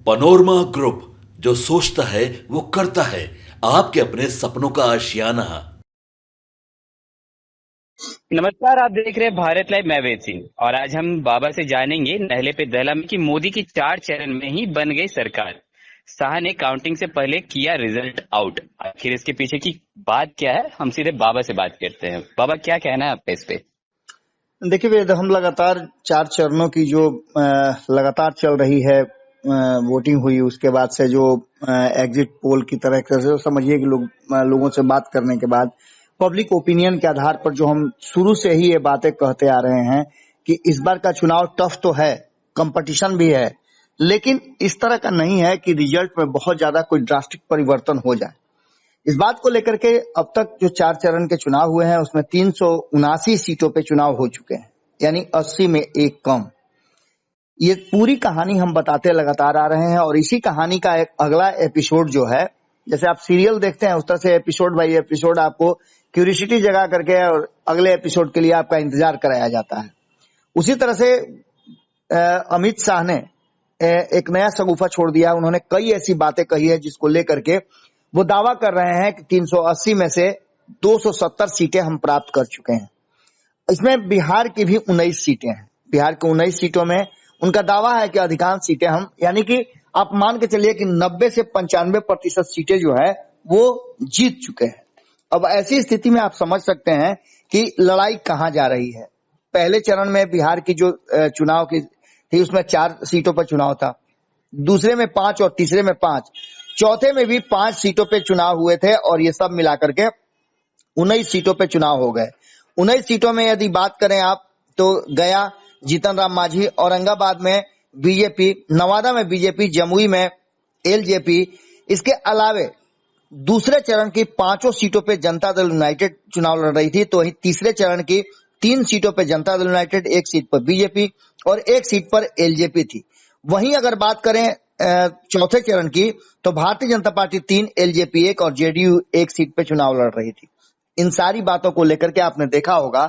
Panorama group, जो सोचता है वो करता है। आपके अपने सपनों का आशियाना। नमस्कार, आप देख रहे हैं भारत लाइव। मैं वेद सिंह और आज हम बाबा से जानेंगे नहले पे दहला में कि मोदी की 4 चरण में ही बन गई सरकार। शाह ने काउंटिंग से पहले किया रिजल्ट आउट। आखिर इसके पीछे की बात क्या है, हम सीधे बाबा से बात करते हैं। बाबा, क्या कहना है आपका इस पे? देखिए वेद, हम लगातार 4 चरणों की जो लगातार चल रही है वोटिंग हुई, उसके बाद से जो एग्जिट पोल की तरह से समझिए कि लोगों से बात करने के बाद पब्लिक ओपिनियन के आधार पर जो हम शुरू से ही ये बातें कहते आ रहे हैं कि इस बार का चुनाव टफ तो है, कंपटीशन भी है, लेकिन इस तरह का नहीं है कि रिजल्ट में बहुत ज्यादा कोई ड्रास्टिक परिवर्तन हो जाए। इस बात को लेकर के अब तक जो 4 चरण के चुनाव हुए हैं उसमें 379 सीटों पे चुनाव हो चुके हैं, यानी 80 में एक कम। ये पूरी कहानी हम बताते लगातार आ रहे हैं और इसी कहानी का एक अगला एपिसोड जो है, जैसे आप सीरियल देखते हैं उस तरह से एपिसोड बाई एपिसोड आपको क्यूरियोसिटी जगा करके और अगले एपिसोड के लिए आपका इंतजार कराया जाता है। उसी तरह से अमित शाह ने एक नया शगुफा छोड़ दिया। उन्होंने कई ऐसी बातें कही है जिसको लेकर के वो दावा कर रहे हैं कि 380 में से 270 सीटें हम प्राप्त कर चुके हैं। इसमें बिहार की भी 19 सीटें हैं। बिहार की 19 सीटों में उनका दावा है कि अधिकांश सीटें हम, यानी कि आप मान के चलिए कि 90 से 95% सीटें जो है वो जीत चुके हैं। अब ऐसी स्थिति में आप समझ सकते हैं कि लड़ाई कहां जा रही है। पहले चरण में बिहार की जो चुनाव की थी उसमें 4 सीटों पर चुनाव था, दूसरे में 5 और तीसरे में 5, चौथे में भी 5 सीटों पे चुनाव हुए थे और ये सब मिलाकर के 19 सीटों पे चुनाव हो गए। 19 सीटों में यदि बात करें आप तो गया जीतन राम मांझी, औरंगाबाद में बीजेपी, नवादा में बीजेपी, जमुई में एलजेपी। इसके अलावे दूसरे चरण की 5 सीटों पे जनता दल यूनाइटेड चुनाव लड़ रही थी, तो वहीं तीसरे चरण की 3 सीटों पे जनता दल यूनाइटेड, 1 सीट पर बीजेपी और 1 सीट पर एलजेपी थी। वहीं अगर बात करें चौथे चरण की तो भारतीय जनता पार्टी 3, एलजेपी 1 और जेडीयू 1 सीट पे चुनाव लड़ रही थी। इन सारी बातों को लेकर के आपने देखा होगा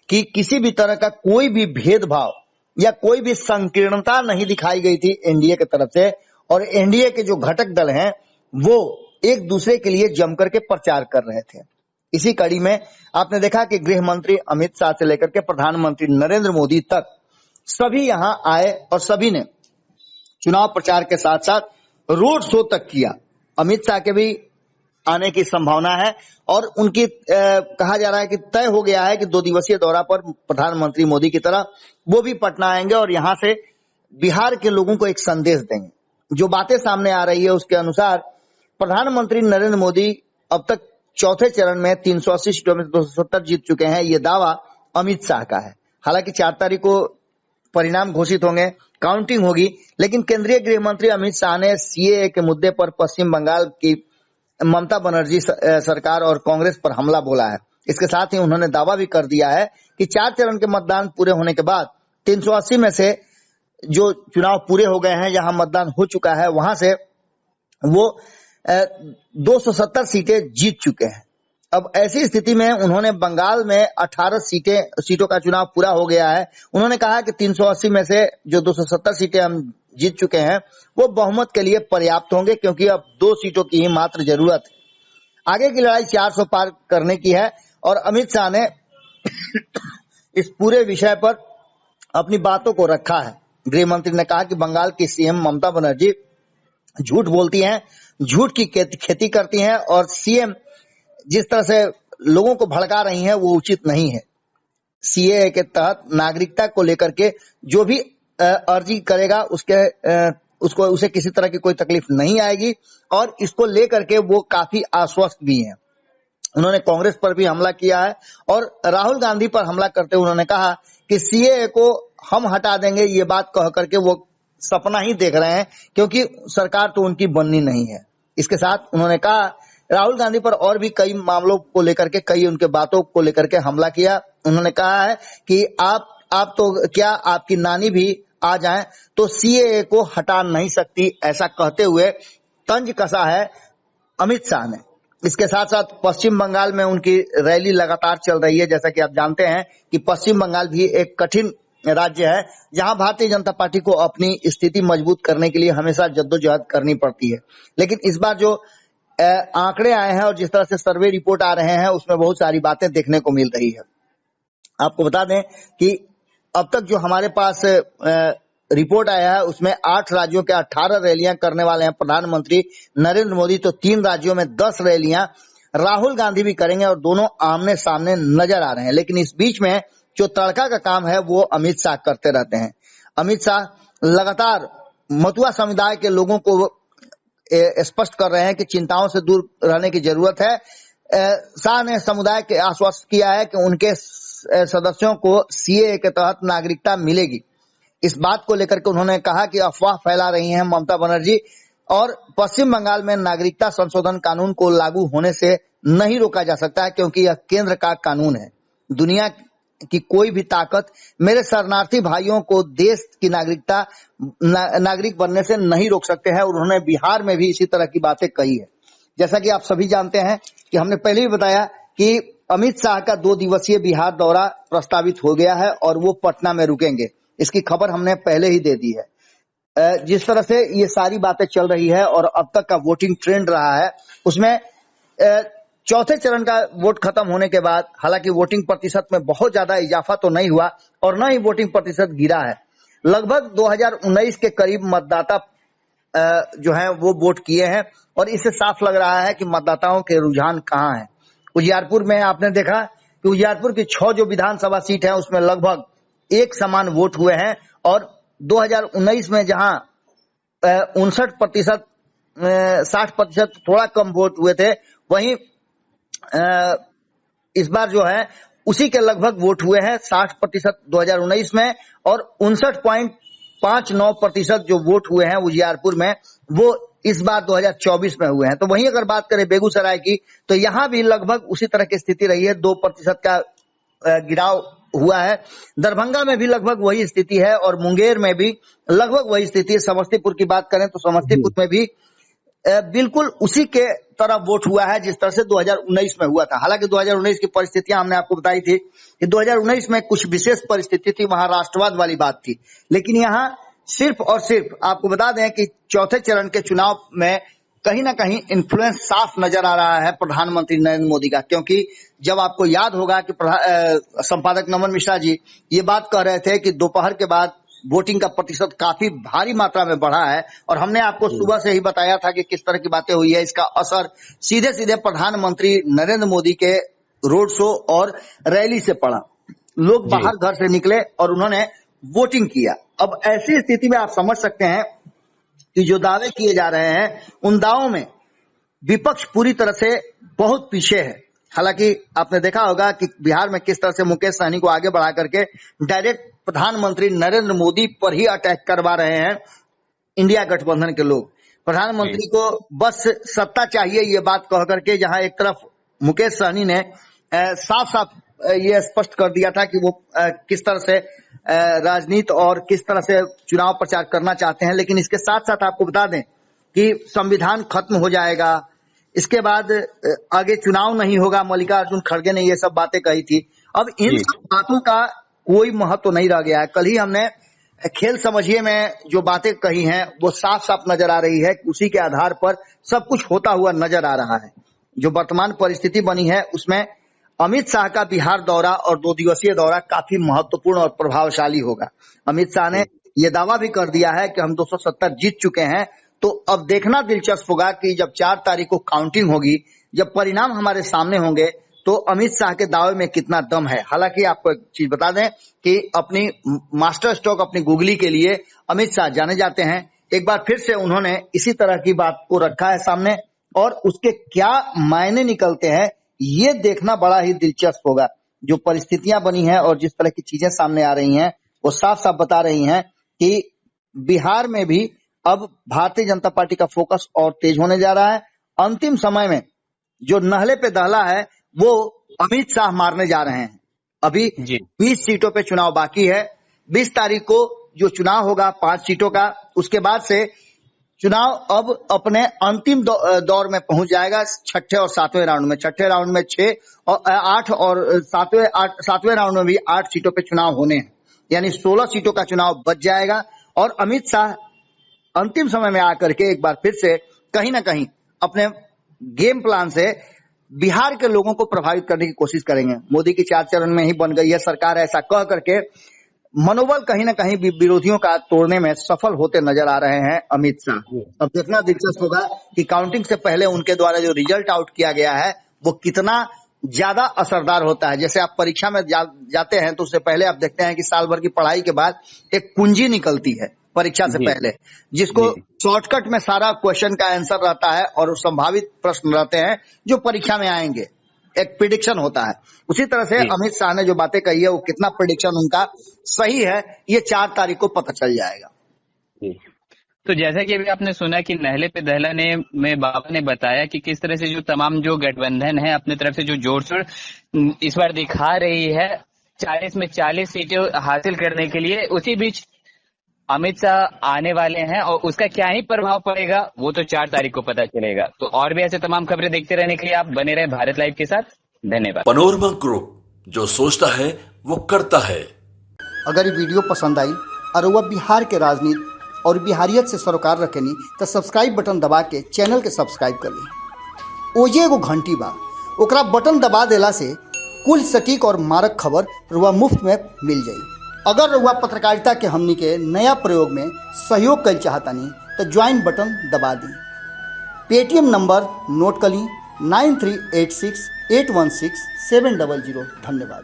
कि किसी भी तरह का कोई भी भेदभाव या कोई भी संकीर्णता नहीं दिखाई गई थी एनडीए की तरफ से, और एनडीए के जो घटक दल हैं वो एक दूसरे के लिए जम करके प्रचार कर रहे थे। इसी कड़ी में आपने देखा कि गृह मंत्री अमित शाह से लेकर के प्रधानमंत्री नरेंद्र मोदी तक सभी यहां आए और सभी ने चुनाव प्रचार के साथ साथ रोड शो तक किया। अमित शाह के भी आने की संभावना है और उनकी कहा जा रहा है कि तय हो गया है कि 2 दिवसीय दौरा पर प्रधानमंत्री मोदी की तरह वो भी पटना आएंगे और यहां से बिहार के लोगों को एक संदेश देंगे। जो बातें सामने आ रही है उसके अनुसार प्रधानमंत्री नरेंद्र मोदी अब तक चौथे चरण में 380 सीटों में 270 जीत चुके हैं। ये दावा अमित शाह का है। हालांकि 4 तारीख को परिणाम घोषित होंगे, काउंटिंग होगी, लेकिन केंद्रीय गृह मंत्री अमित शाह ने सीएए के मुद्दे पर पश्चिम बंगाल की ममता बनर्जी सरकार और कांग्रेस पर हमला बोला है। इसके साथ ही उन्होंने दावा भी कर दिया है कि 4 चरण के मतदान पूरे होने के बाद 380 में से जो चुनाव पूरे हो गए हैं, जहां मतदान हो चुका है, वहां से वो 270 सीटें जीत चुके हैं। अब ऐसी स्थिति में उन्होंने बंगाल में 18 सीटों का चुनाव पूरा हो गया है। उन्होंने कहा कि 380 में से जो 270 सीटें हम जीत चुके हैं वो बहुमत के लिए पर्याप्त होंगे, क्योंकि अब 2 सीटों की ही मात्र जरूरत है। आगे की लड़ाई 400 पार करने की है और अमित शाह ने इस पूरे विषय पर अपनी बातों को रखा है। गृह मंत्री ने कहा कि बंगाल की सीएम ममता बनर्जी झूठ बोलती हैं, झूठ की खेती करती हैं और सीएम जिस तरह से लोगों को भड़का रही हैं वो उचित नहीं है। सीएए के तहत नागरिकता को लेकर के जो भी अर्जी करेगा उसे किसी तरह की कोई तकलीफ नहीं आएगी और इसको लेकर के वो काफी आश्वस्त भी हैं। उन्होंने कांग्रेस पर भी हमला किया है और राहुल गांधी पर हमला करते हुए उन्होंने कहा कि सीएए को हम हटा देंगे। ये बात कह करके वो सपना ही देख रहे हैं, क्योंकि सरकार तो उनकी बननी नहीं है। इसके साथ उन्होंने कहा राहुल गांधी पर और भी कई मामलों को लेकर के, कई उनके बातों को लेकर के हमला किया। उन्होंने कहा है कि आप तो क्या आपकी नानी भी आ जाएं तो सीएए को हटा नहीं सकती, ऐसा कहते हुए तंज कसा है अमित शाह ने। इसके साथ साथ पश्चिम बंगाल में उनकी रैली लगातार चल रही है। जैसा कि आप जानते हैं कि पश्चिम बंगाल भी एक कठिन राज्य है जहां भारतीय जनता पार्टी को अपनी स्थिति मजबूत करने के लिए हमेशा जद्दोजहद करनी पड़ती है। लेकिन इस बार जो आंकड़े आए हैं और जिस तरह से सर्वे रिपोर्ट आ रहे हैं उसमें बहुत सारी बातें देखने को मिल रही है। आपको बता दें कि अब तक जो हमारे पास रिपोर्ट आया है उसमें 8 राज्यों के 18 रैलियां करने वाले हैं प्रधानमंत्री नरेंद्र मोदी। तो 3 राज्यों में 10 रैलियां राहुल गांधी भी करेंगे और दोनों आमने सामने नजर आ रहे हैं। लेकिन इस बीच में जो तड़का का काम है वो अमित शाह करते रहते हैं। अमित शाह लगातार मतुआ समुदाय के लोगों को स्पष्ट कर रहे हैं कि चिंताओं से दूर रहने की जरूरत है। शाह ने समुदाय के आश्वस्त किया है कि उनके सदस्यों को सीएए के तहत नागरिकता मिलेगी। इस बात को लेकर के उन्होंने कहा कि अफवाह फैला रही हैं ममता बनर्जी और पश्चिम बंगाल में नागरिकता संशोधन कानून को लागू होने से नहीं रोका जा सकता है क्योंकि यह केंद्र का कानून है। दुनिया की कोई भी ताकत मेरे शरणार्थी भाइयों को देश की नागरिक बनने से नहीं रोक सकते हैं। और उन्होंने बिहार में भी इसी तरह की बातें कही है। जैसा कि आप सभी जानते हैं कि हमने पहले भी बताया कि अमित शाह का 2 दिवसीय बिहार दौरा प्रस्तावित हो गया है और वो पटना में रुकेंगे। इसकी खबर हमने पहले ही दे दी है। जिस तरह से ये सारी बातें चल रही है और अब तक का वोटिंग ट्रेंड रहा है उसमें चौथे चरण का वोट खत्म होने के बाद हालांकि वोटिंग प्रतिशत में बहुत ज्यादा इजाफा तो नहीं हुआ और न ही वोटिंग प्रतिशत गिरा है। लगभग 2019 के करीब मतदाता जो है वो वोट किए हैं और इससे साफ लग रहा है कि मतदाताओं के रुझान कहाँ है। उजियारपुर में आपने देखा कि उजियारपुर की 6 जो विधानसभा सीट है उसमें लगभग एक समान वोट हुए हैं और 2019 में जहां 59% 60% थोड़ा कम वोट हुए थे वहीं इस बार जो है उसी के लगभग वोट हुए हैं 60% 2019 में और 59.59% जो वोट हुए हैं उजियारपुर में वो इस बार 2024 में हुए हैं। तो वहीं अगर बात करें बेगूसराय की तो यहाँ भी लगभग उसी तरह की स्थिति रही है, 2% का गिराव हुआ है। दरभंगा में भी लगभग वही स्थिति है और मुंगेर में भी लगभग वही स्थिति है। समस्तीपुर की बात करें तो समस्तीपुर में भी बिल्कुल उसी के तरह वोट हुआ है जिस तरह से 2019 में हुआ था। हालांकि 2019 की परिस्थितियां हमने आपको बताई थी कि 2019 में कुछ विशेष परिस्थिति थी, वहां राष्ट्रवाद वाली बात थी। लेकिन यहाँ सिर्फ और सिर्फ आपको बता दें कि चौथे चरण के चुनाव में कहीं ना कहीं इन्फ्लुएंस साफ नजर आ रहा है प्रधानमंत्री नरेंद्र मोदी का। क्योंकि जब आपको याद होगा कि संपादक नमन मिश्रा जी ये बात कह रहे थे कि दोपहर के बाद वोटिंग का प्रतिशत काफी भारी मात्रा में बढ़ा है और हमने आपको सुबह से ही बताया था कि किस तरह की बातें हुई है। इसका असर सीधे सीधे प्रधानमंत्री नरेंद्र मोदी के रोड शो और रैली से पड़ा। लोग बाहर घर से निकले और उन्होंने वोटिंग किया। अब ऐसी स्थिति में आप समझ सकते हैं कि जो दावे किए जा रहे हैं उन दावों में विपक्ष पूरी तरह से बहुत पीछे है। हालांकि आपने देखा होगा कि बिहार में किस तरह से मुकेश सहनी को आगे बढ़ा करके डायरेक्ट प्रधानमंत्री नरेंद्र मोदी पर ही अटैक करवा रहे हैं इंडिया गठबंधन के लोग। प्रधानमंत्री को बस सत्ता चाहिए ये बात कह करके, जहां एक तरफ मुकेश सहनी ने साफ साफ ये स्पष्ट कर दिया था कि वो किस तरह से राजनीति और किस तरह से चुनाव प्रचार करना चाहते हैं। लेकिन इसके साथ साथ आपको बता दें कि संविधान खत्म हो जाएगा, इसके बाद आगे चुनाव नहीं होगा। मल्लिकार्जुन खड़गे ने ये सब बातें कही थी। अब इन सब बातों का कोई महत्व तो नहीं रह गया है। कल ही हमने खेल समझिए में जो बातें कही हैं वो साफ साफ नजर आ रही है, उसी के आधार पर सब कुछ होता हुआ नजर आ रहा है। जो वर्तमान परिस्थिति बनी है उसमें अमित शाह का बिहार दौरा और 2 दिवसीय दौरा काफी महत्वपूर्ण और प्रभावशाली होगा। अमित शाह ने यह दावा भी कर दिया है कि हम 270 जीत चुके हैं। तो अब देखना दिलचस्प होगा कि जब 4 तारीख को काउंटिंग होगी, जब परिणाम हमारे सामने होंगे तो अमित शाह के दावे में कितना दम है। हालांकि आपको एक चीज बता दें कि अपनी मास्टर स्ट्रोक अपनी गुगली के लिए अमित शाह जाने जाते हैं। एक बार फिर से उन्होंने इसी तरह की बात को रखा है सामने और उसके क्या मायने निकलते हैं ये देखना बड़ा ही दिलचस्प होगा। जो परिस्थितियां बनी हैं और जिस तरह की चीजें सामने आ रही हैं वो साफ साफ बता रही हैं कि बिहार में भी अब भारतीय जनता पार्टी का फोकस और तेज होने जा रहा है। अंतिम समय में जो नहले पे दहला है वो अमित शाह मारने जा रहे हैं। अभी 20 सीटों पे चुनाव बाकी है। 20 तारीख को जो चुनाव होगा 5 सीटों का, उसके बाद से चुनाव अब अपने अंतिम दौर में पहुंच जाएगा। छठे और सातवें राउंड में, छठे राउंड में 6 और 8 और सातवें राउंड में भी 8 सीटों पे चुनाव होने हैं। यानी 16 सीटों का चुनाव बच जाएगा और अमित शाह अंतिम समय में आकर के एक बार फिर से कहीं ना कहीं अपने गेम प्लान से बिहार के लोगों को प्रभावित करने की कोशिश करेंगे। मोदी की 4 चरण में ही बन गई है सरकार, ऐसा कह करके मनोबल कहीं ना कहीं विरोधियों का तोड़ने में सफल होते नजर आ रहे हैं अमित शाह। अब देखना दिलचस्प होगा कि काउंटिंग से पहले उनके द्वारा जो रिजल्ट आउट किया गया है वो कितना ज्यादा असरदार होता है। जैसे आप परीक्षा में जाते हैं तो उससे पहले आप देखते हैं कि साल भर की पढ़ाई के बाद एक कुंजी निकलती है परीक्षा से पहले, जिसको शॉर्टकट में सारा क्वेश्चन का आंसर रहता है और संभावित प्रश्न रहते हैं जो परीक्षा में आएंगे, एक प्रिडिक्शन होता है। उसी तरह से अमित शाह ने जो बातें कही है वो कितना प्रिडिक्शन उनका सही है ये 4 तारीख को पता चल जाएगा। तो जैसा कि अभी आपने सुना कि नहले पे दहला ने में बाबा ने बताया कि किस तरह से जो तमाम जो गठबंधन है अपने तरफ से जो जोर शोर इस बार दिखा रही है 40 में 40 सीटें हासिल करने के लिए, उसी बीच अमित शाह आने वाले हैं और उसका क्या ही प्रभाव पड़ेगा वो तो 4 तारीख को पता चलेगा। तो और भी ऐसे तमाम खबरें देखते रहने के लिए आप बने रहे भारत लाइव के साथ। धन्यवाद। पनोरमा ग्रुप, जो सोचता है वो करता है। अगर ये वीडियो पसंद आई और वह बिहार के राजनीति और बिहारियत से सरोकार रखेनी तो सब्सक्राइब बटन दबा के चैनल के सब्सक्राइब कर ली। ओजे एगो घंटी बा, ओकरा बटन दबा देला से कुल सटीक और मारक खबर रुआ मुफ्त में मिल जाई। अगर रुआ पत्रकारिता के हमनी के नया प्रयोग में सहयोग कर चाहतानी तो ज्वाइन बटन दबा दी। पेटीएम नंबर नोट कर ली 9386816700। धन्यवाद।